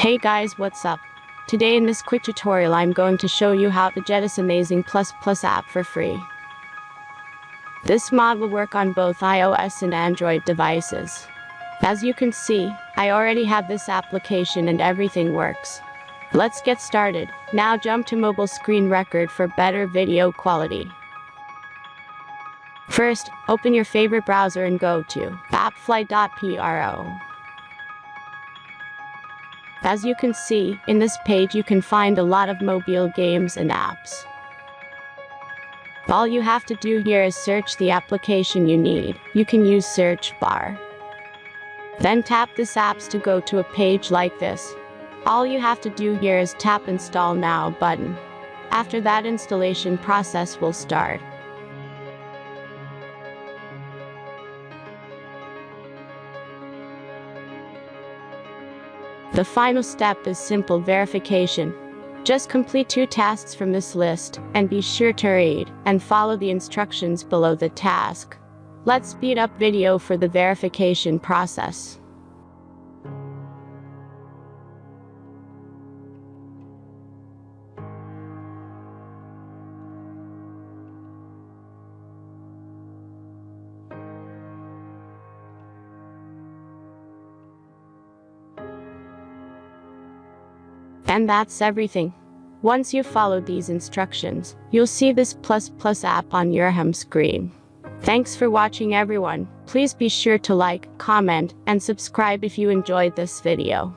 Hey guys, what's up? Today in this quick tutorial I'm going to show you how to get this amazing plus app for free. This mod will work on both iOS and Android devices. As you can see, I already have this application and everything works. Let's get started. Now jump to mobile screen record for better video quality. First, open your favorite browser and go to appflight.pro. As you can see, in this page you can find a lot of mobile games and apps. All you have to do here is search the application you need. You can use search bar. Then tap this apps to go to a page like this. All you have to do here is tap Install Now button. After that, installation process will start. The final step is simple verification. Just complete 2 tasks from this list, and be sure to read and follow the instructions below the task. Let's speed up video for the verification process. And that's everything. Once you've followed these instructions, you'll see this plus app on your home screen. Thanks for watching everyone. Please be sure to like, comment, and subscribe if you enjoyed this video.